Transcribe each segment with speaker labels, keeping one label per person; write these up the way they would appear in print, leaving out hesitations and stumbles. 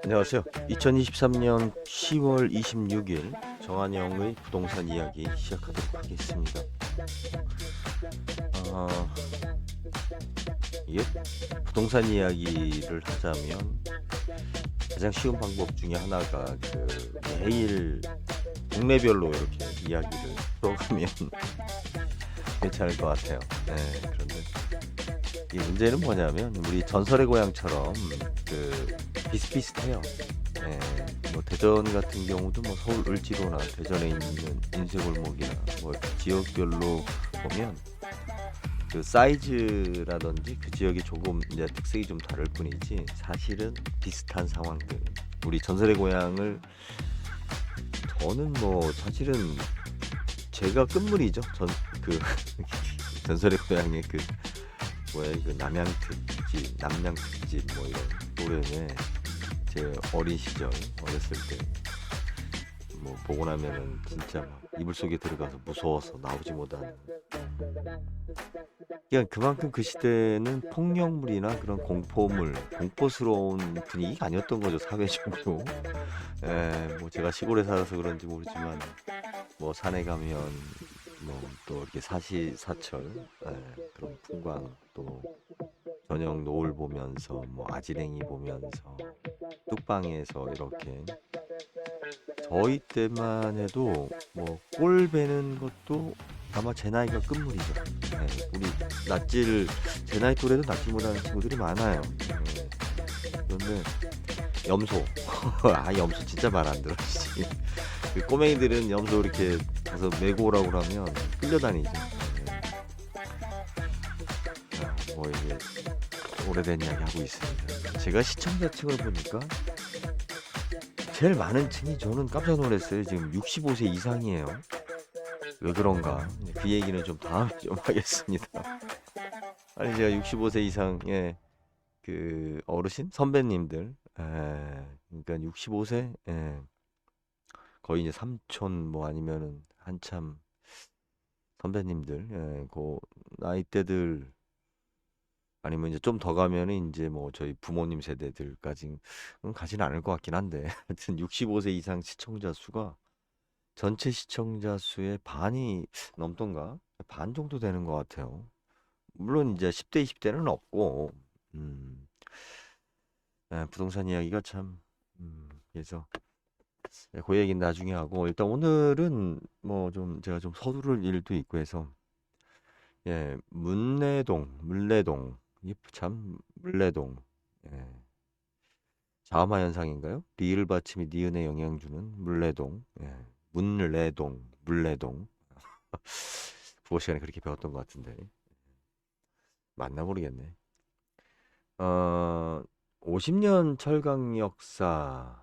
Speaker 1: 안녕하세요. 2023년 10월 26일 정한영의 부동산 이야기 시작하도록 하겠습니다. 이게 부동산 이야기를 하자면 가장 쉬운 방법 중에 하나가 매일 동네별로 이렇게 이야기를 풀어가면 괜찮을 것 같아요. 그런데 이 문제는 뭐냐면 우리 전설의 고향처럼 비슷비슷해요. 뭐 대전 같은 경우도 뭐 서울 을지로나 대전에 있는 인쇄골목이나 뭐 지역별로 보면 그 사이즈라든지 그 지역이 조금 이제 특색이 좀 다를 뿐이지 사실은 비슷한 상황들. 우리 전설의 고향을 저는 뭐 사실은 제가 끝물이죠. 전설의 고향의 그 남양 특집 뭐 이런 노래에 제 어린 시절 어렸을 때 뭐 보고 나면은 진짜 막 이불 속에 들어가서 무서워서 나오지 못하는. 그냥 그만큼 그 시대는 폭력물이나 그런 공포스러운 분위기가 아니었던 거죠, 사회적으로. 뭐 제가 시골에 살아서 그런지 모르지만 뭐 산에 가면 뭐 또 이렇게 사시사철 그런 풍광, 또 저녁 노을 보면서 뭐 아지랭이 보면서 뚝방에서 이렇게 저희 때만 해도 뭐 꼴 베는 것도 아마 제 나이가 끝물이죠. 우리 제 나이 또래도 낫질 못하는 친구들이 많아요. 그런데 염소 염소 진짜 말 안 들어. 그 꼬맹이들은 염소 이렇게 가서 메고 오라고 그러면 끌려다니죠. 뭐 이게 오래된 이야기 하고 있습니다. 제가 시청자층을 보니까 제일 많은 층이 저는 깜짝 놀랐어요. 지금 65세 이상이에요. 왜 그런가? 그 얘기는 좀 다음에 좀 하겠습니다. 아니 제가 65세 이상의 그 어르신 선배님들, 그러니까 65세, 거의 이제 삼촌 뭐 아니면은 한참 선배님들, 그 나이대들 아니면 이제 좀 더 가면은 이제 뭐 저희 부모님 세대들까지 가지는 않을 것 같긴 한데 하여튼 65세 이상 시청자 수가 전체 시청자 수의 반이 넘던가? 반 정도 되는 것 같아요. 물론 이제 10대, 20대는 없고, 부동산 이야기가 참, 그래서 그 얘기는 나중에 하고, 일단 오늘은 뭐 좀 제가 좀 서두를 일도 있고 해서, 물레동, 이게 참, 물레동, 예, 자음화 현상인가요? 리을 받침이 니은에 영향 주는 물레동, 물레동. 국어 시간에 그렇게 배웠던 것 같은데 맞나 모르겠네. 50년 철강 역사.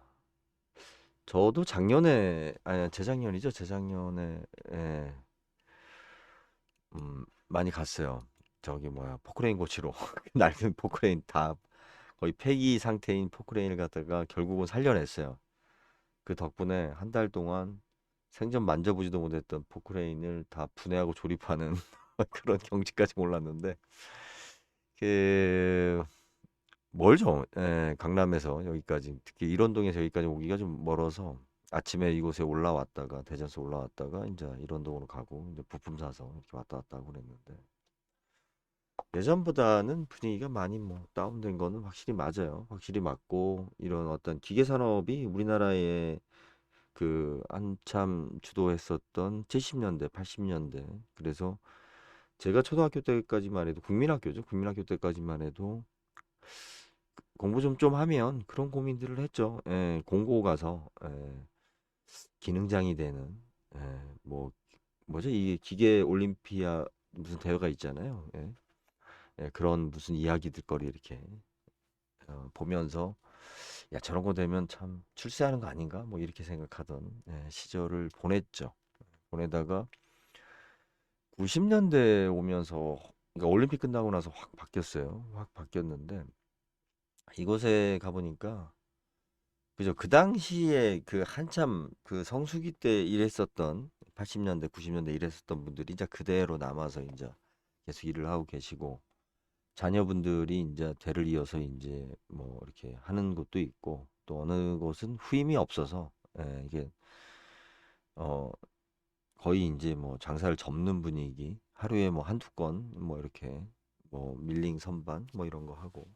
Speaker 1: 저도 작년에 아니 재작년이죠. 재작년에 많이 갔어요. 저기 뭐야 포크레인 고치러 낡은 포크레인 다 거의 폐기 상태인 포크레인을 갖다가 결국은 살려냈어요. 그 덕분에 한 달 동안 생전 만져보지도 못했던 포크레인을 다 분해하고 조립하는 그런 경지까지 몰랐는데 그 멀죠. 강남에서 여기까지 특히 일원동에서 여기까지 오기가 좀 멀어서 아침에 이곳에 올라왔다가 대전서 올라왔다가 이제 일원동으로 가고 이제 부품 사서 이렇게 왔다 갔다 하고 그랬는데 예전보다는 분위기가 많이 뭐 다운된 거는 확실히 맞아요. 확실히 맞고 이런 어떤 기계 산업이 우리나라에 그 한참 주도했었던 70년대, 80년대. 그래서 제가 초등학교 때까지만 해도 국민학교죠. 국민학교 때까지만 해도 공부 좀 하면 그런 고민들을 했죠. 공고 가서 기능장이 되는 뭐 뭐죠? 이게 기계 올림피아 무슨 대회가 있잖아요. 그런 무슨 이야기들 거리 이렇게 보면서 야 저런 거 되면 참 출세하는 거 아닌가? 뭐 이렇게 생각하던 시절을 보냈죠. 보내다가 90년대 오면서 그러니까 올림픽 끝나고 나서 확 바뀌었어요. 확 바뀌었는데 이곳에 가보니까 그죠. 그 당시에 그 한참 그 성수기 때 일했었던 80년대, 90년대 일했었던 분들이 이제 그대로 남아서 이제 계속 일을 하고 계시고 자녀분들이 이제 대를 이어서 이제 뭐 이렇게 하는 곳도 있고 또 어느 곳은 후임이 없어서 이게 어 거의 이제 뭐 장사를 접는 분위기 하루에 뭐 한두 건 뭐 이렇게 뭐 밀링 선반 뭐 이런 거 하고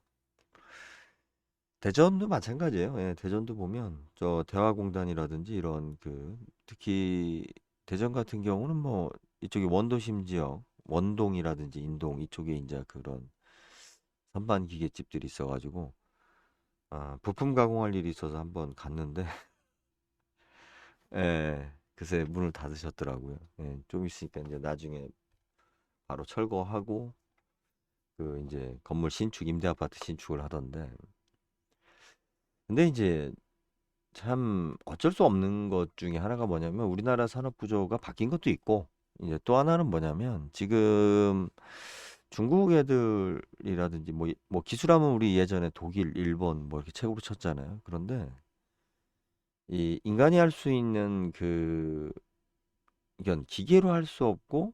Speaker 1: 대전도 마찬가지예요. 예, 대전도 보면 저 대화공단이라든지 이런 그 특히 대전 같은 경우는 뭐 이쪽에 원도심 지역, 원동이라든지 인동 이쪽에 이제 그런 선반 기계집들이 있어가지고 부품 가공할 일이 있어서 한번 갔는데 예, 그새 문을 닫으셨더라고요. 예, 좀 있으니까 이제 나중에 바로 철거하고 그 이제 건물 신축, 임대 아파트 신축을 하던데 근데 이제 참 어쩔 수 없는 것 중에 하나가 뭐냐면 우리나라 산업 구조가 바뀐 것도 있고 이제 또 하나는 뭐냐면 지금 중국 애들이라든지 뭐 기술하면 우리 예전에 독일, 일본 뭐 이렇게 최고로 쳤잖아요. 그런데 이 인간이 할 수 있는 그 이건 기계로 할 수 없고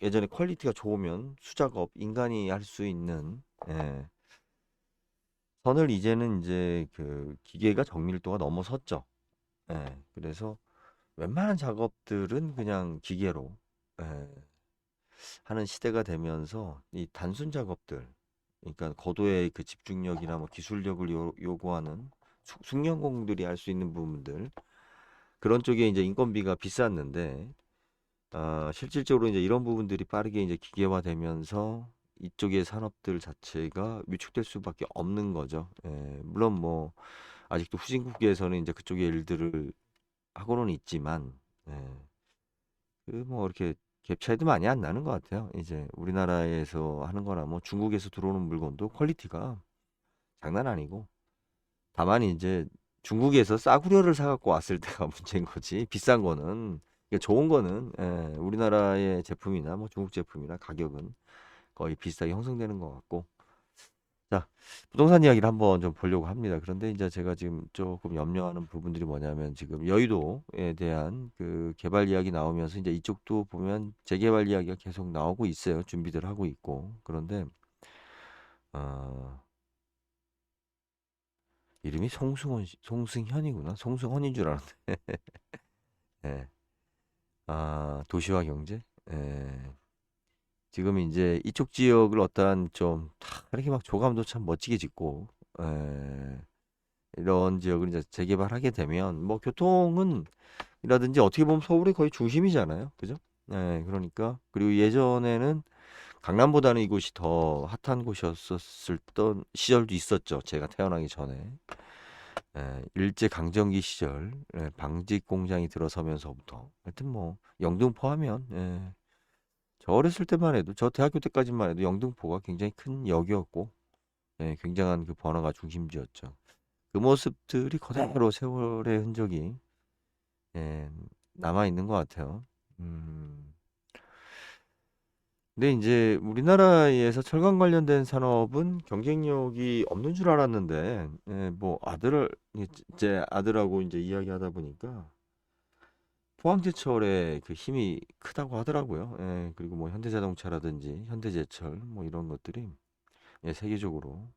Speaker 1: 예전에 퀄리티가 좋으면 수작업 인간이 할 수 있는 예, 선을 이제는 이제 그 기계가 정밀도가 넘어섰죠. 예, 그래서 웬만한 작업들은 그냥 기계로 예, 하는 시대가 되면서 이 단순 작업들, 그러니까 고도의 그 집중력이나 뭐 기술력을 요구하는 숙련공들이 할 수 있는 부분들 그런 쪽에 이제 인건비가 비쌌는데 실질적으로 이제 이런 부분들이 빠르게 이제 기계화되면서 이쪽의 산업들 자체가 위축될 수밖에 없는 거죠. 예, 물론 뭐 아직도 후진국에서는 이제 그쪽의 일들을 하고는 있지만 예, 그 뭐 이렇게 갭 차이도 많이 안 나는 것 같아요. 이제 우리나라에서 하는 거나 뭐 중국에서 들어오는 물건도 퀄리티가 장난 아니고 다만 이제 중국에서 싸구려를 사갖고 왔을 때가 문제인 거지. 비싼 거는 이게 좋은 거는 우리나라의 제품이나 뭐 중국 제품이나 가격은 거의 비슷하게 형성되는 것 같고 자, 부동산 이야기를 한번 좀 보려고 합니다. 그런데 이제 제가 지금 조금 염려하는 부분들이 뭐냐면 지금 여의도에 대한 그 개발 이야기 나오면서 이제 이쪽도 보면 재개발 이야기가 계속 나오고 있어요. 준비들 하고 있고. 그런데 어, 이름이 송승현이구나. 송승헌인 줄 알았는데. 예. 도시화 경제? 예. 지금 이제 이쪽 지역을 어떠한 좀 이렇게 막 조감도 참 멋지게 짓고 예. 이런 지역을 이제 재개발하게 되면 뭐 교통은 이라든지 어떻게 보면 서울의 거의 중심이잖아요. 그죠? 네, 그러니까 그리고 예전에는 강남보다는 이곳이 더 핫한 곳이었었을 던 시절도 있었죠. 제가 태어나기 전에 일제 강점기 시절 방직 공장이 들어서면서부터 하여튼 뭐 영등포 하면 저 어렸을 때만 해도 저 대학교 때까지만 해도 영등포가 굉장히 큰 역이었고 굉장한 그 번화가 중심지였죠. 그 모습들이 그대로 세월의 흔적이 예, 남아 있는 것 같아요. 음. 근데 이제 우리나라에서 철강 관련된 산업은 경쟁력이 없는 줄 알았는데, 뭐 제 아들하고 이제 이야기하다 보니까 포항제철의 그 힘이 크다고 하더라고요. 그리고 뭐 현대자동차라든지 현대제철 뭐 이런 것들이 세계적으로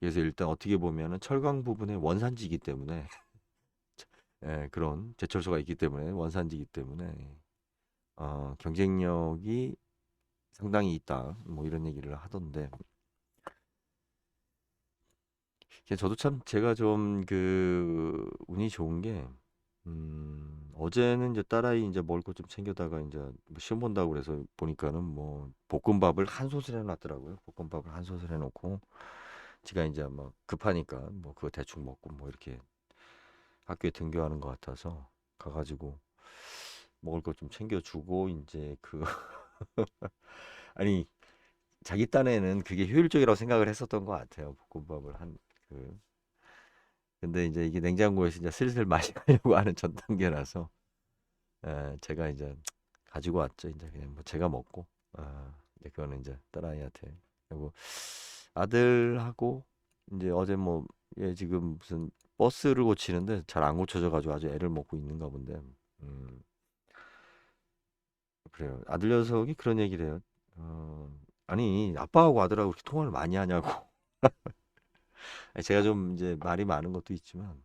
Speaker 1: 그래서 일단 어떻게 보면은 철강 부분의 원산지이기 때문에 그런 제철소가 있기 때문에 원산지이기 때문에 경쟁력이 상당히 있다. 뭐 이런 얘기를 하던데. 저도 참 제가 좀 그 운이 좋은 게 어제는 이제 딸아이 이제 먹을 것 좀 챙겨다가 이제 뭐 시험 본다고 그래서 보니까는 뭐 볶음밥을 한 솥을 해놨더라고요. 볶음밥을 한 솥을 해놓고 제가 이제 막 급하니까 뭐 그거 대충 먹고 뭐 이렇게 학교에 등교하는 것 같아서 가가지고 먹을 것 좀 챙겨주고 이제 그 아니 자기 딴에는 그게 효율적이라고 생각을 했었던 것 같아요. 볶음밥을 한 그. 근데 이제 이게 냉장고에서 이제 슬슬 마시려고 하는 전 단계라서 제가 이제 가지고 왔죠. 이제 그냥 뭐 제가 먹고 이제 그거는 이제 딸아이한테 그리고 아들하고 이제 어제 뭐 얘 지금 무슨 버스를 고치는데 잘 안 고쳐져 가지고 아주 애를 먹고 있는가 본데. 음, 그래요. 아들 녀석이 그런 얘기를 해요. 아니, 아빠하고 아들하고 그렇게 통화를 많이 하냐고. 아니, 제가 좀 이제 말이 많은 것도 있지만,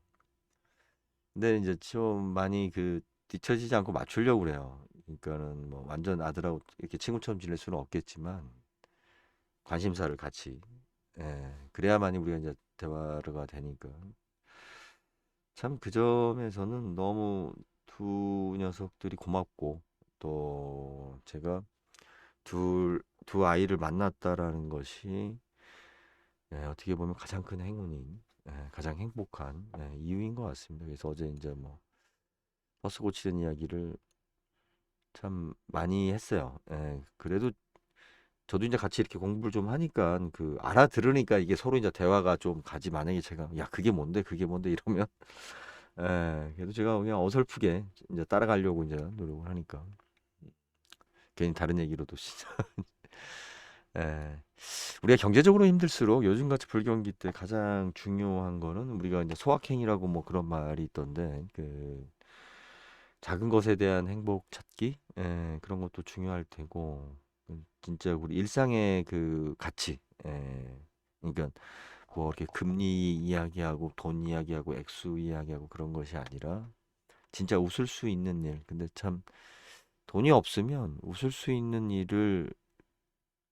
Speaker 1: 근데 이제 좀 많이 그 뒤처지지 않고 맞추려고 그래요. 그러니까는 뭐 완전 아들하고 이렇게 친구처럼 지낼 수는 없겠지만, 관심사를 같이, 예, 그래야만이 우리가 이제 대화가 되니까. 참 그 점에서는 너무 두 녀석들이 고맙고, 또 제가 두 아이를 만났다라는 것이, 예, 어떻게 보면 가장 큰 행운인, 예, 가장 행복한, 예, 이유인 것 같습니다. 그래서 어제 이제 뭐 버스 고치는 이야기를 참 많이 했어요. 예, 그래도 저도 이제 같이 이렇게 공부를 좀 하니까 그 알아들으니까 이게 서로 이제 대화가 좀 가지. 만약에 제가 야 그게 뭔데 그게 뭔데 이러면 예, 그래도 제가 그냥 어설프게 이제 따라가려고 이제 노력을 하니까 괜히 다른 얘기로도 진짜. 예. 우리가 경제적으로 힘들수록 요즘같이 불경기 때 가장 중요한 거는 우리가 이제 소확행이라고 뭐 그런 말이 있던데 그 작은 것에 대한 행복 찾기, 예, 그런 것도 중요할 테고 진짜 우리 일상의 그 가치, 예, 그러니까 뭐 이렇게 금리 이야기하고 돈 이야기하고 액수 이야기하고 그런 것이 아니라 진짜 웃을 수 있는 일. 근데 참 돈이 없으면 웃을 수 있는 일을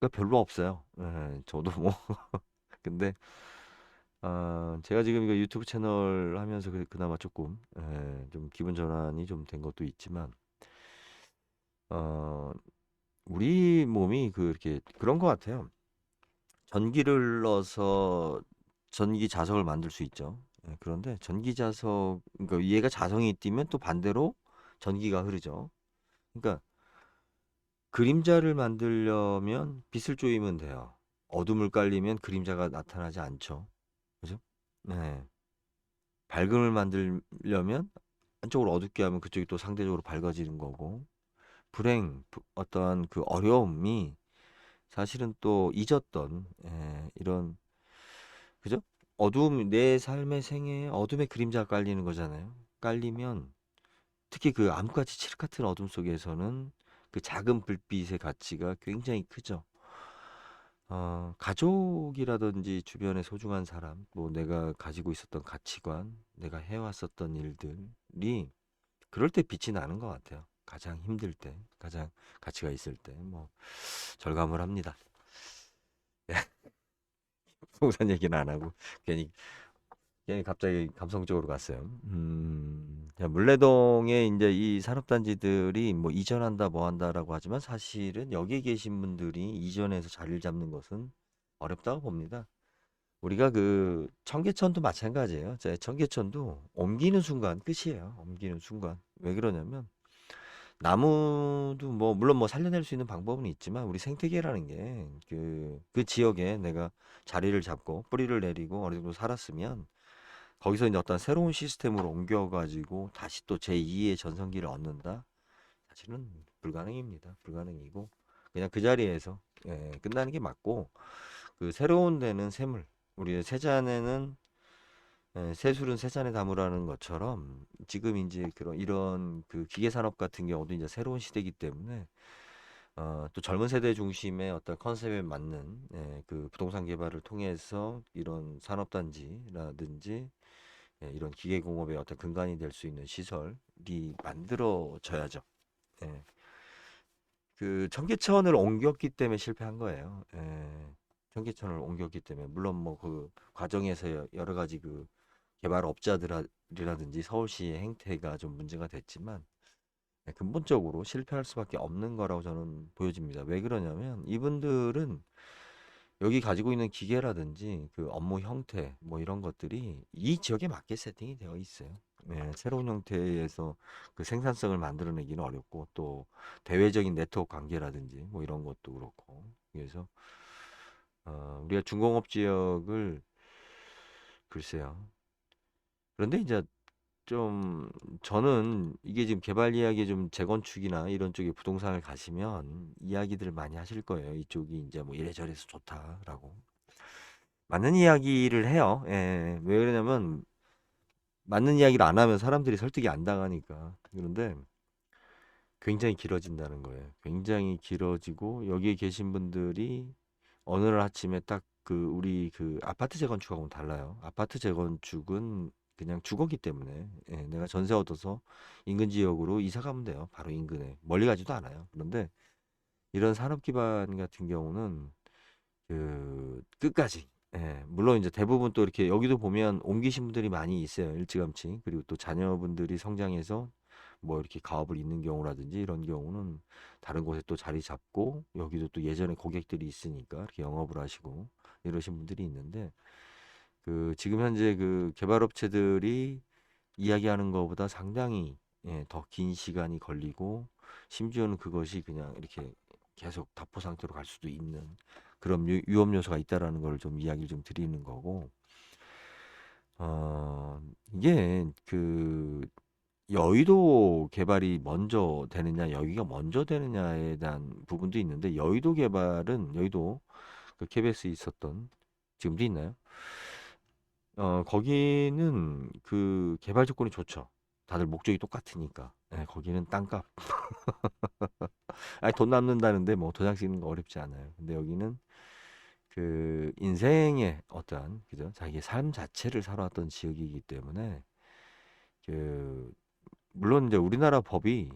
Speaker 1: 가 별로 없어요. 예, 저도 뭐 근데 제가 지금 이거 유튜브 채널 하면서 그나마 조금 좀 기분 전환이 좀 된 것도 있지만 어, 우리 몸이 그렇게 그런 것 같아요. 전기를 넣어서 전기 자석을 만들 수 있죠. 예, 그런데 전기 자석 그러니까 얘가 자성이 뛰면 또 반대로 전기가 흐르죠. 그러니까 그림자를 만들려면 빛을 쪼이면 돼요. 어둠을 깔리면 그림자가 나타나지 않죠. 그죠? 네. 밝음을 만들려면 한쪽을 어둡게 하면 그쪽이 또 상대적으로 밝아지는 거고, 어떠한 그 어려움이 사실은 또 잊었던, 이런, 그죠? 내 삶의 생애에 어둠의 그림자가 깔리는 거잖아요. 깔리면, 특히 그 암흑같이 칠흑 같은 어둠 속에서는 그 작은 불빛의 가치가 굉장히 크죠. 가족이라든지 주변의 소중한 사람, 뭐 내가 가지고 있었던 가치관, 내가 해왔었던 일들이 그럴 때 빛이 나는 것 같아요. 가장 힘들 때, 가장 가치가 있을 때, 뭐 절감을 합니다. 부동산 얘기는 안 하고 괜히 갑자기 감성적으로 갔어요. 자, 물레동에 이제 이 산업단지들이 뭐 이전한다 뭐 한다라고 하지만 사실은 여기 계신 분들이 이전해서 자리를 잡는 것은 어렵다고 봅니다. 우리가 그 청계천도 마찬가지예요. 청계천도 옮기는 순간 끝이에요. 옮기는 순간. 왜 그러냐면 나무도 뭐 물론 뭐 살려낼 수 있는 방법은 있지만 우리 생태계라는 게 그 지역에 내가 자리를 잡고 뿌리를 내리고 어느 정도 살았으면 거기서 이제 어떤 새로운 시스템으로 옮겨가지고 다시 또 제2의 전성기를 얻는다? 사실은 불가능입니다. 불가능이고 그냥 그 자리에서 끝나는 게 맞고 그 새로운 데는 샘물 우리의 세잔에는 세술은 세잔에 담으라는 것처럼 지금 이제 그런 이런 그 기계 산업 같은 경우도 이제 새로운 시대이기 때문에 또 젊은 세대 중심의 어떤 컨셉에 맞는 그 부동산 개발을 통해서 이런 산업단지라든지 이런 기계공업의 어떤 근간이 될 수 있는 시설이 만들어져야죠. 예. 그 청계천을 옮겼기 때문에 실패한 거예요. 청계천을 옮겼기 때문에 물론 뭐 그 과정에서 여러 가지 그 개발업자들이라든지 서울시의 행태가 좀 문제가 됐지만 근본적으로 실패할 수밖에 없는 거라고 저는 보여집니다. 왜 그러냐면 이분들은 여기 가지고 있는 기계라든지 그 업무 형태 뭐 이런 것들이 이 지역에 맞게 세팅이 되어 있어요. 새로운 형태에서 그 생산성을 만들어내기는 어렵고 또 대외적인 네트워크 관계라든지 뭐 이런 것도 그렇고 그래서 우리가 중공업 지역을 글쎄요. 그런데 이제 좀 저는 이게 지금 개발 이야기 좀 재건축이나 이런 쪽에 부동산을 가시면 이야기들을 많이 하실 거예요. 이쪽이 이제 뭐 이래저래서 좋다라고. 맞는 이야기를 해요. 왜 그러냐면 맞는 이야기를 안 하면 사람들이 설득이 안 당하니까. 그런데 굉장히 길어진다는 거예요. 굉장히 길어지고 여기에 계신 분들이 어느 날 아침에 딱 그 우리 그 아파트 재건축하고는 달라요. 아파트 재건축은 그냥 주거기 때문에 예, 내가 전세 얻어서 인근 지역으로 이사 가면 돼요. 바로 인근에 멀리 가지도 않아요. 그런데 이런 산업 기반 같은 경우는 그 끝까지 물론 이제 대부분 또 이렇게 여기도 보면 옮기신 분들이 많이 있어요. 일찌감치. 그리고 또 자녀분들이 성장해서 뭐 이렇게 가업을 잇는 경우라든지 이런 경우는 다른 곳에 또 자리 잡고 여기도 또 예전에 고객들이 있으니까 이렇게 영업을 하시고 이러신 분들이 있는데 그 지금 현재 그 개발업체들이 이야기하는 것보다 상당히 더 긴 시간이 걸리고 심지어는 그것이 그냥 이렇게 계속 답보 상태로 갈 수도 있는 그런 위험 요소가 있다라는 걸 좀 이야기를 좀 드리는 거고 이게 그 여의도 개발이 먼저 되느냐 여기가 먼저 되느냐에 대한 부분도 있는데 여의도 개발은 여의도 그 KBS에 있었던 지금도 있나요? 거기는 그 개발 조건이 좋죠. 다들 목적이 똑같으니까. 예, 거기는 땅값. 아니, 돈 남는다는데 뭐 도장 찍는 거 어렵지 않아요. 근데 여기는 그 인생의 어떠한 그죠? 자기의 삶 자체를 살아왔던 지역이기 때문에 그 물론 이제 우리나라 법이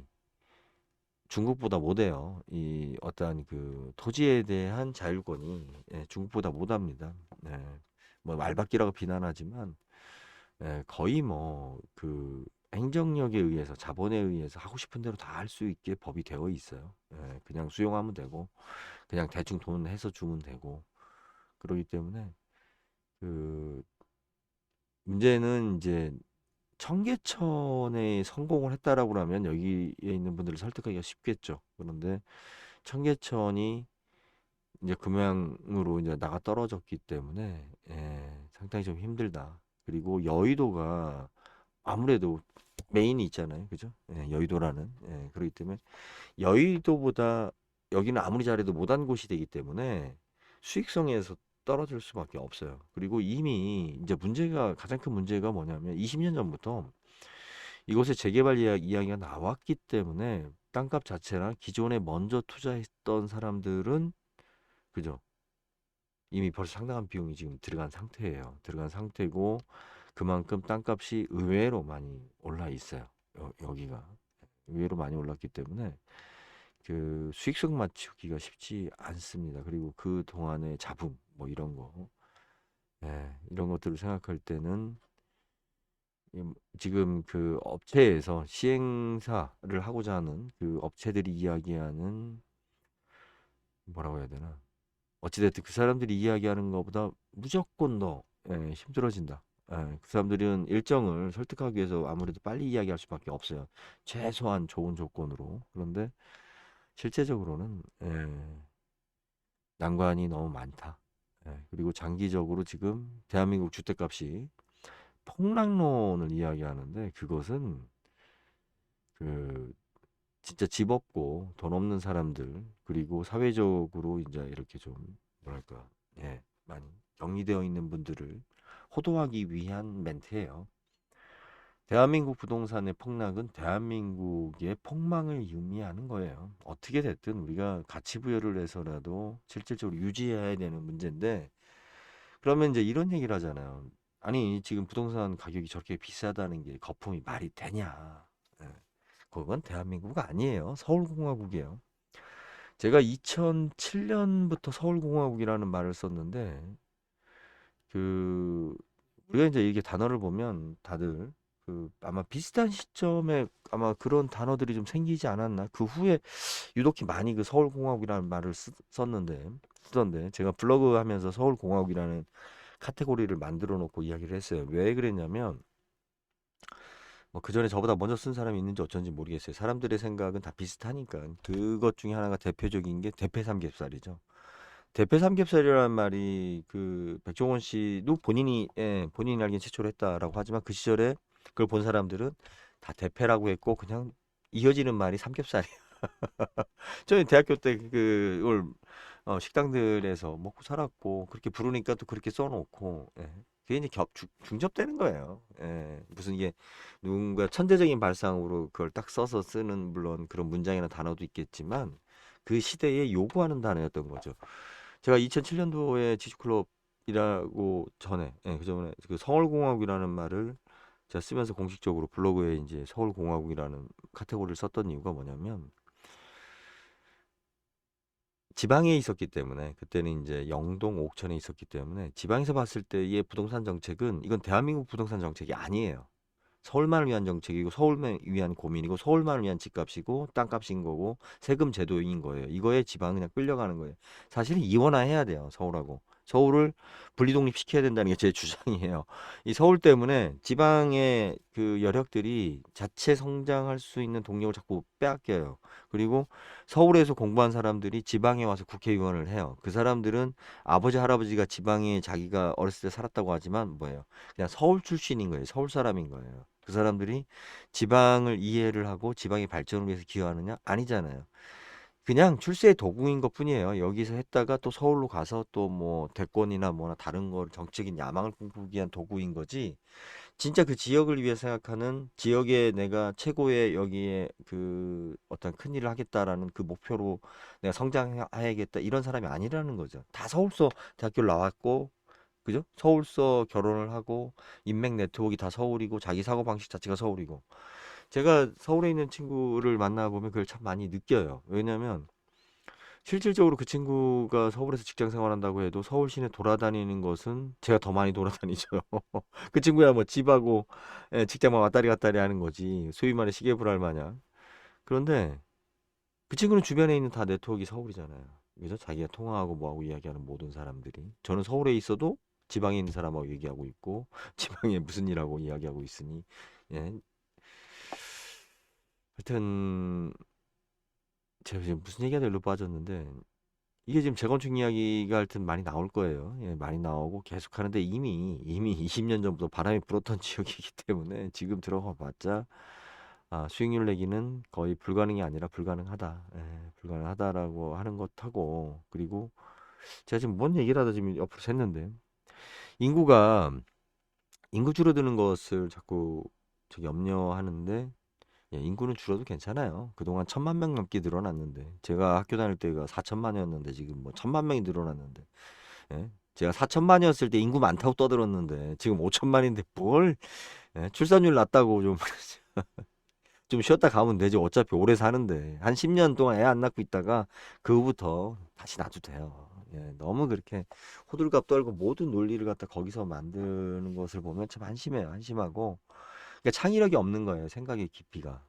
Speaker 1: 중국보다 못해요. 이 어떠한 그 토지에 대한 자율권이 중국보다 못합니다. 네. 뭐 말바뀌라고 비난하지만 거의 뭐 그 행정력에 의해서 자본에 의해서 하고 싶은 대로 다 할 수 있게 법이 되어 있어요. 그냥 수용하면 되고 그냥 대충 돈 해서 주면 되고 그러기 때문에 그 문제는 이제 청계천에 성공을 했다라고 하면 여기에 있는 분들을 설득하기가 쉽겠죠. 그런데 청계천이 이제 금양으로 이제 나가 떨어졌기 때문에 상당히 좀 힘들다. 그리고 여의도가 아무래도 메인이 있잖아요. 그죠? 여의도라는. 그렇기 때문에 여의도보다 여기는 아무리 잘해도 못한 곳이 되기 때문에 수익성에서 떨어질 수밖에 없어요. 그리고 이미 이제 문제가 가장 큰 문제가 뭐냐면 20년 전부터 이곳에 재개발 이야기가 나왔기 때문에 땅값 자체나 기존에 먼저 투자했던 사람들은 그죠? 이미 벌써 상당한 비용이 지금 들어간 상태예요. 들어간 상태고 그만큼 땅값이 의외로 많이 올라 있어요. 여기가 의외로 많이 올랐기 때문에 그 수익성 맞추기가 쉽지 않습니다. 그리고 그 동안의 잡음 뭐 이런 거, 이런 것들을 생각할 때는 지금 그 업체에서 시행사를 하고자 하는 그 업체들이 이야기하는 뭐라고 해야 되나? 어찌됐든 그 사람들이 이야기하는 것보다 무조건 더 힘들어진다. 그 사람들은 일정을 설득하기 위해서 아무래도 빨리 이야기할 수밖에 없어요. 최소한 좋은 조건으로. 그런데 실제적으로는 난관이 너무 많다. 그리고 장기적으로 지금 대한민국 주택값이 폭락론을 이야기하는데 그것은 그 진짜 집 없고 돈 없는 사람들 그리고 사회적으로 이제 이렇게 좀 뭐랄까 많이 격리되어 있는 분들을 호도하기 위한 멘트예요. 대한민국 부동산의 폭락은 대한민국의 폭망을 의미하는 거예요. 어떻게 됐든 우리가 가치 부여를 해서라도 실질적으로 유지해야 되는 문제인데 그러면 이제 이런 얘기를 하잖아요. 아니 지금 부동산 가격이 저렇게 비싸다는 게 거품이 말이 되냐? 예. 그건 대한민국 아니에요. 서울공화국이에요. 제가 2007년부터 서울공화국이라는 말을 썼는데 그 우리가 이제 이게 단어를 보면 다들 그 아마 비슷한 시점에 아마 그런 단어들이 좀 생기지 않았나? 그 후에 유독히 많이 그 서울공화국이라는 말을 쓰던데 제가 블로그 하면서 서울공화국이라는 카테고리를 만들어 놓고 이야기를 했어요. 왜 그랬냐면 뭐 그전에 저보다 먼저 쓴 사람이 있는지 어쩐지 모르겠어요. 사람들의 생각은 다 비슷하니까. 그것 중에 하나가 대표적인 게 대패 삼겹살이죠. 대패 삼겹살이라는 말이 그 백종원 씨도 본인이 알기엔 최초로 했다라고 하지만 그 시절에 그걸 본 사람들은 다 대패라고 했고 그냥 이어지는 말이 삼겹살이에요. 저희 대학교 때 그걸 식당들에서 먹고 살았고 그렇게 부르니까 또 그렇게 써놓고 그게 이제 중접되는 거예요. 예, 무슨 이게 누군가 천재적인 발상으로 그걸 딱 써서 쓰는 물론 그런 문장이나 단어도 있겠지만 그 시대에 요구하는 단어였던 거죠. 제가 2007년도에 지주클럽이라고 전에 그 전에 그 서울공화국이라는 말을 제가 쓰면서 공식적으로 블로그에 이제 서울공화국이라는 카테고리를 썼던 이유가 뭐냐면 지방에 있었기 때문에 그때는 이제 영동 옥천에 있었기 때문에 지방에서 봤을 때의 부동산 정책은 이건 대한민국 부동산 정책이 아니에요. 서울만을 위한 정책이고 서울만 위한 고민이고 서울만을 위한 집값이고 땅값인 거고 세금 제도인 거예요. 이거에 지방 그냥 끌려가는 거예요. 사실은 이원화해야 돼요. 서울하고. 서울을 분리독립시켜야 된다는 게 제 주장이에요. 이 서울 때문에 지방의 그 여력들이 자체 성장할 수 있는 동력을 자꾸 빼앗겨요. 그리고 서울에서 공부한 사람들이 지방에 와서 국회의원을 해요. 그 사람들은 아버지 할아버지가 지방에 자기가 어렸을 때 살았다고 하지만 뭐예요? 그냥 서울 출신인 거예요. 서울 사람인 거예요. 그 사람들이 지방을 이해를 하고 지방의 발전을 위해서 기여하느냐? 아니잖아요. 그냥 출세의 도구인 것뿐이에요. 여기서 했다가 또 서울로 가서 또 뭐 대권이나 뭐나 다른 걸 정치적인 야망을 꿈꾸기 위한 도구인 거지. 진짜 그 지역을 위해 생각하는 지역에 내가 최고의 여기에 그 어떤 큰 일을 하겠다라는 그 목표로 내가 성장해야겠다 이런 사람이 아니라는 거죠. 다 서울서 대학교를 나왔고 그죠? 서울서 결혼을 하고 인맥 네트워크가 다 서울이고 자기 사고방식 자체가 서울이고 제가 서울에 있는 친구를 만나보면 그걸 참 많이 느껴요. 왜냐면 실질적으로 그 친구가 서울에서 직장 생활한다고 해도 서울 시내 돌아다니는 것은 제가 더 많이 돌아다니죠. 그 친구야 뭐 집하고 직장만 왔다리 갔다리 하는 거지 소위 말해 시계불알 마냥. 그런데 그 친구는 주변에 있는 다 네트워크가 서울이잖아요. 그래서 자기가 통화하고 뭐하고 이야기하는 모든 사람들이 저는 서울에 있어도 지방에 있는 사람하고 얘기하고 있고 지방에 무슨 일하고 이야기하고 있으니 예. 하여튼 제가 지금 무슨 얘기하다 일로 빠졌는데 이게 지금 재건축 이야기가 하여튼 많이 나올 거예요. 예, 많이 나오고 계속 하는데 이미 20년 전부터 바람이 불었던 지역이기 때문에 지금 들어가 봤자 수익률 내기는 거의 불가능이 아니라 불가능하다. 예, 불가능하다라고 하는 것하고 그리고 제가 지금 뭔 얘기를 하다 지금 옆으로 샜는데 인구가 인구 줄어드는 것을 자꾸 저기 염려하는데 예, 인구는 줄어도 괜찮아요. 그동안 1,000만 명 넘게 늘어났는데 제가 학교 다닐 때가 4천만이었는데 지금 뭐 1,000만 명이 늘어났는데 예? 제가 4천만이었을 때 인구 많다고 떠들었는데 지금 5천만인데 뭘 출산율 낮다고 좀 좀 쉬었다 가면 되지. 어차피 오래 사는데 한 10년 동안 애 안 낳고 있다가 그 후부터 다시 낳아도 돼요. 예, 너무 그렇게 호들갑 떨고 모든 논리를 갖다 거기서 만드는 것을 보면 참 한심해요. 한심하고 그러니까 창의력이 없는 거예요. 생각의 깊이가.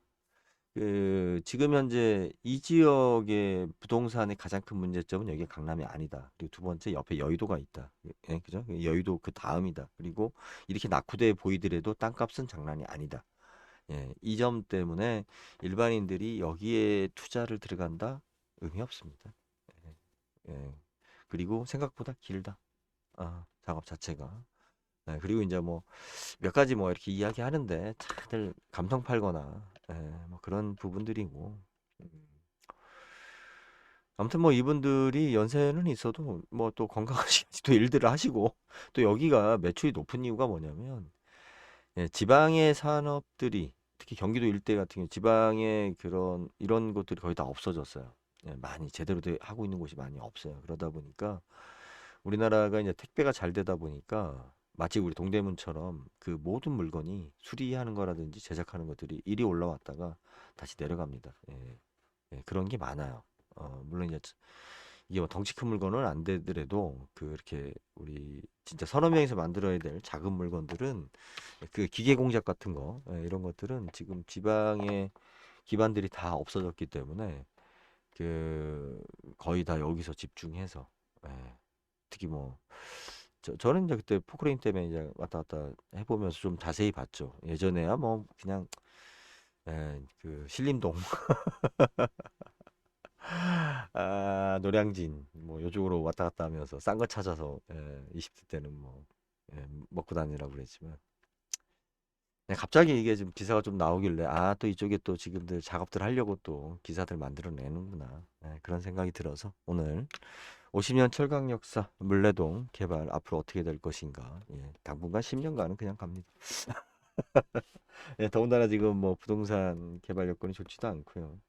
Speaker 1: 그 지금 현재 이 지역의 부동산의 가장 큰 문제점은 여기가 강남이 아니다. 그리고 두 번째 옆에 여의도가 있다. 예, 그죠? 여의도 그 다음이다. 그리고 이렇게 낙후돼 보이더라도 땅값은 장난이 아니다. 예, 이 점 때문에 일반인들이 여기에 투자를 들어간다? 의미 없습니다. 예, 예. 그리고 생각보다 길다. 작업 자체가. 예, 그리고 이제 뭐 몇 가지 뭐 이렇게 이야기하는데 다들 감성 팔거나 예, 뭐 그런 부분들이고 음. 아무튼 뭐 이분들이 연세는 있어도 뭐 또 건강하시 또 일들을 하시고 또 여기가 매출이 높은 이유가 뭐냐면 예, 지방의 산업들이 특히 경기도 일대 같은 경우 지방의 그런 이런 것들이 거의 다 없어졌어요. 예, 많이 제대로 하고 있는 곳이 많이 없어요. 그러다 보니까 우리나라가 이제 택배가 잘 되다 보니까 마치 우리 동대문처럼 그 모든 물건이 수리하는 거라든지 제작하는 것들이 이리 올라왔다가 다시 내려갑니다. 예, 예, 그런 게 많아요. 물론 이제 이게 뭐 덩치 큰 물건은 안 되더라도 그렇게 우리 진짜 서너 명이서 만들어야 될 작은 물건들은 그 기계 공작 같은 거 예, 이런 것들은 지금 지방의 기반들이 다 없어졌기 때문에 그 거의 다 여기서 집중해서 예, 특히 뭐 저는 이제 그때 포크레인 때문에 이제 왔다 갔다 해보면서 좀 자세히 봤죠. 예전에야 뭐 그냥 그 신림동 노량진 뭐 요쪽으로 왔다 갔다 하면서 싼 거 찾아서 20대 때는 뭐 먹고 다니라고 그랬지만 갑자기 이게 좀 기사가 좀 나오길래 또 이쪽에 또 지금들 작업들 하려고 또 기사들 만들어내는구나 그런 생각이 들어서 오늘 50년 철강 역사 물레동 개발 앞으로 어떻게 될 것인가? 예, 당분간 10년간은 그냥 갑니다. 예, 더군다나 지금 뭐 부동산 개발 여건이 좋지도 않고요.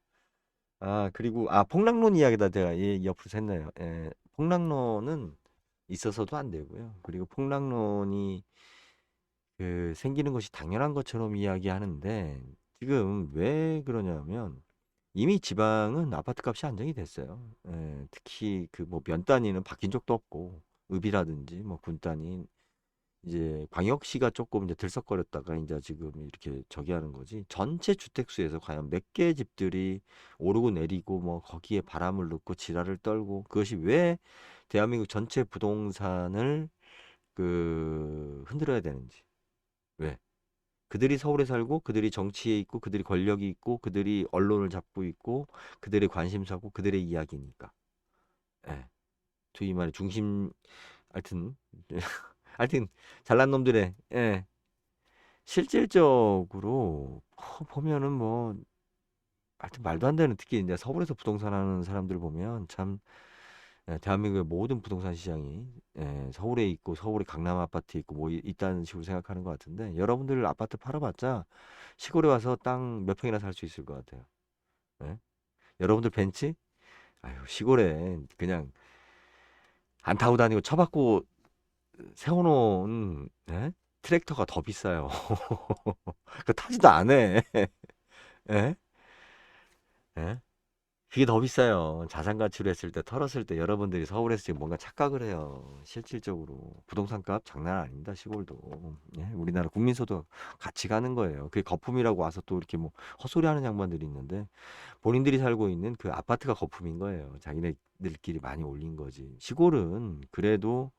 Speaker 1: 아, 그리고 폭락론 이야기다 제가 옆으로 샜네요. 예, 폭락론은 있어서도 안 되고요. 그리고 폭락론이 생기는 것이 당연한 것처럼 이야기하는데 지금 왜 그러냐면 이미 지방은 아파트 값이 안정이 됐어요. 예, 특히 그 뭐 면 단위는 바뀐 적도 없고 읍이라든지 뭐 군 단위 이제 광역시가 조금 이제 들썩거렸다가 이제 지금 이렇게 저기 하는 거지. 전체 주택수에서 과연 몇 개의 집들이 오르고 내리고 뭐 거기에 바람을 넣고 지랄을 떨고 그것이 왜 대한민국 전체 부동산을 흔들어야 되는지. 왜? 그들이 서울에 살고 그들이 정치에 있고 그들이 권력이 있고 그들이 언론을 잡고 있고 그들의 관심사고 그들의 이야기니까. 예. 소위 말해 중심 하여튼 하여튼 잘난 놈들의 실질적으로 보면은 뭐 하여튼 말도 안 되는 특히 이제 서울에서 부동산 하는 사람들 보면 참 대한민국의 모든 부동산 시장이 서울에 있고 서울에 강남 아파트에 있고 뭐 있다는 식으로 생각하는 것 같은데 여러분들 아파트 팔아봤자 시골에 와서 땅 몇 평이나 살 수 있을 것 같아요. 예? 여러분들 벤츠? 아유 시골에 그냥 안 타고 다니고 쳐박고 세워놓은 트랙터가 더 비싸요. 그 타지도 않아. 예? 예? 그게 더 비싸요. 자산 가치로 했을 때 털었을 때 여러분들이 서울에서 지금 뭔가 착각을 해요. 실질적으로 부동산 값 장난 아닙니다. 시골도. 예? 우리나라 국민소득 같이 가는 거예요. 그게 거품이라고 와서 또 이렇게 뭐 헛소리하는 양반들이 있는데 본인들이 살고 있는 그 아파트가 거품인 거예요. 자기네들끼리 많이 올린 거지. 시골은 그래도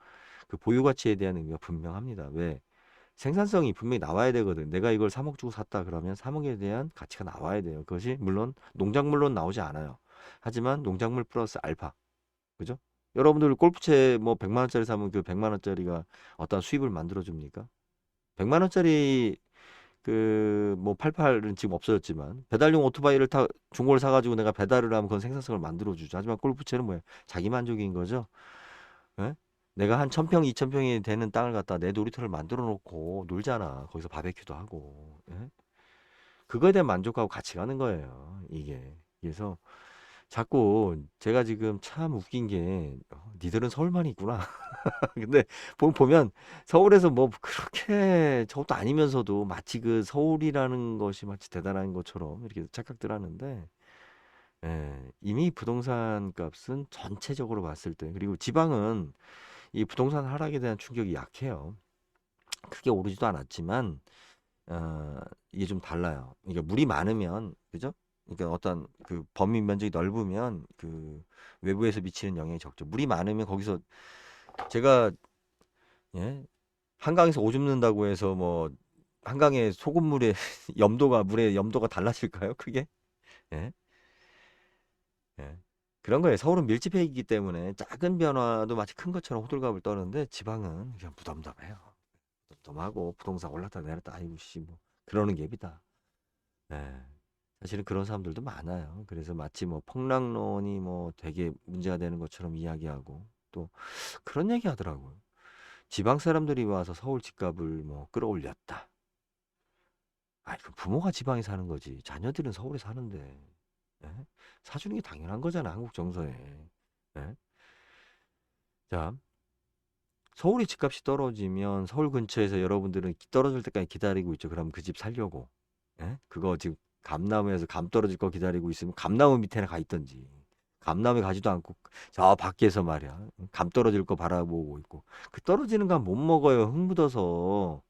Speaker 1: 그 보유 가치에 대한 의미가 분명합니다. 왜? 생산성이 분명히 나와야 되거든. 내가 이걸 3억 주고 샀다 그러면 3억에 대한 가치가 나와야 돼요. 그것이 물론 농작물로는 나오지 않아요. 하지만 농작물 플러스 알파. 그죠? 여러분들 골프채 뭐 100만 원짜리 사면 그 100만 원짜리가 어떤 수입을 만들어 줍니까? 100만 원짜리 뭐 88은 지금 없어졌지만 배달용 오토바이를 중고를 사가지고 내가 배달을 하면 그건 생산성을 만들어 주죠. 하지만 골프채는 뭐예요? 자기 만족인 거죠. 예? 내가 한 1000평, 2000평이 되는 땅을 갖다 내 놀이터를 만들어 놓고 놀잖아. 거기서 바베큐도 하고. 예? 그거에 대한 만족하고 같이 가는 거예요. 이게. 그래서 자꾸 제가 지금 참 웃긴 게 니들은 서울만 있구나. 근데 보면 서울에서 뭐 그렇게 저것도 아니면서도 마치 그 서울이라는 것이 마치 대단한 것처럼 이렇게 착각들 하는데 이미 부동산 값은 전체적으로 봤을 때 그리고 지방은 이 부동산 하락에 대한 충격이 약해요. 크게 오르지도 않았지만 이게 좀 달라요. 그러니까 물이 많으면 그죠? 그러니까 어떤 그 범위 면적이 넓으면 외부에서 미치는 영향이 적죠. 물이 많으면 거기서 제가 예? 한강에서 오줌 는다고 해서 뭐 한강의 소금물의 물의 염도가 달라질까요? 크게? 예? 예. 그런 거예요. 서울은 밀집해있기 때문에 작은 변화도 마치 큰 것처럼 호들갑을 떠는데 지방은 그냥 무덤덤해요. 무덤덤하고 부동산 올랐다 내렸다 아이고 씨 뭐 그러는 갭이다. 예. 사실은 그런 사람들도 많아요. 그래서 마치 뭐 폭락론이 뭐 되게 문제가 되는 것처럼 이야기하고 또 그런 얘기 하더라고요. 지방 사람들이 와서 서울 집값을 뭐 끌어올렸다. 아이, 그 부모가 지방에 사는 거지. 자녀들은 서울에 사는데. 예? 사주는 게 당연한 거잖아, 한국 정서에. 예? 자, 서울이 집값이 떨어지면 서울 근처에서 여러분들은 떨어질 때까지 기다리고 있죠. 그럼 그 집 살려고. 예? 그거 지금 감나무에서 감 떨어질 거 기다리고 있으면 감나무 밑에나 가 있던지. 감나무에 가지도 않고 저 밖에서 말이야. 감 떨어질 거 바라보고 있고. 그 떨어지는 감 못 먹어요. 흙 묻어서.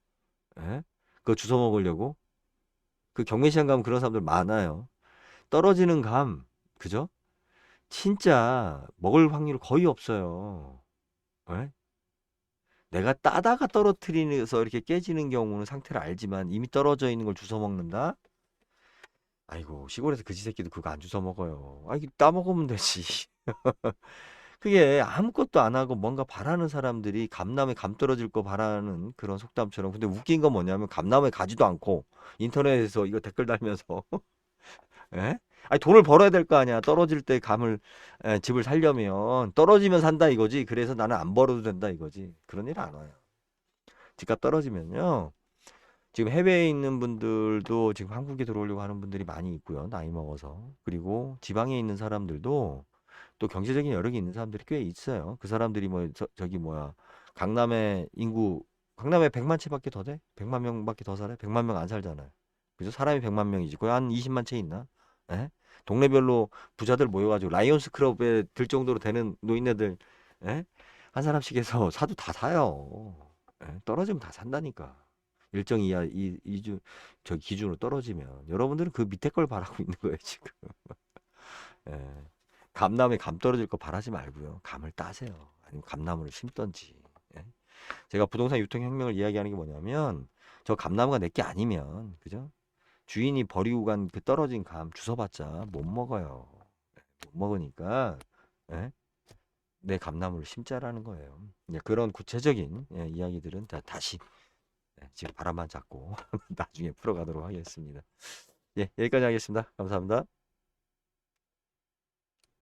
Speaker 1: 예? 그거 주워 먹으려고. 그 경매시장 가면 그런 사람들 많아요. 떨어지는 감, 그죠? 진짜 먹을 확률 거의 없어요. 예? 내가 따다가 떨어뜨리면서 이렇게 깨지는 경우는 상태를 알지만 이미 떨어져 있는 걸 주워 먹는다? 아이고, 시골에서 그지 새끼도 그거 안 주워 먹어요. 아, 이게 따먹으면 되지. 그게 아무것도 안 하고 뭔가 바라는 사람들이 감나무에 감 떨어질 거 바라는 그런 속담처럼. 근데 웃긴 건 뭐냐면 감나무에 가지도 않고 인터넷에서 이거 댓글 달면서 예? 아니 돈을 벌어야 될 거 아니야. 떨어질 때 감을 집을 살려면 떨어지면 산다 이거지. 그래서 나는 안 벌어도 된다 이거지. 그런 일 안 와요. 집값 떨어지면요. 지금 해외에 있는 분들도 지금 한국에 들어오려고 하는 분들이 많이 있고요. 나이 먹어서. 그리고 지방에 있는 사람들도 또 경제적인 여력이 있는 사람들이 꽤 있어요. 그 사람들이 뭐 저기 뭐야 강남에 인구 강남에 100만 채밖에 더 돼? 100만 명밖에 더 살아? 100만 명 안 살잖아요. 그죠? 사람이 100만 명이지. 거의 한 20만 채 있나? 예? 동네별로 부자들 모여가지고 라이온스 클럽에 들 정도로 되는 노인네들 예? 한 사람씩 해서 사도 다 사요. 예? 떨어지면 다 산다니까. 일정 이하 이주 저 기준으로 떨어지면 여러분들은 그 밑에 걸 바라고 있는 거예요 지금. 예. 감나무에 감 떨어질 거 바라지 말고요. 감을 따세요. 아니면 감나무를 심던지. 예. 제가 부동산 유통혁명을 이야기하는 게 뭐냐면 저 감나무가 내 게 아니면 그죠? 주인이 버리고 간 그 떨어진 감 주워봤자 못 먹어요. 못 먹으니까 예? 내 감나무를 심자라는 거예요. 예, 그런 구체적인 이야기들은 다시 지금 바람만 잡고 나중에 풀어가도록 하겠습니다. 예, 여기까지 하겠습니다. 감사합니다.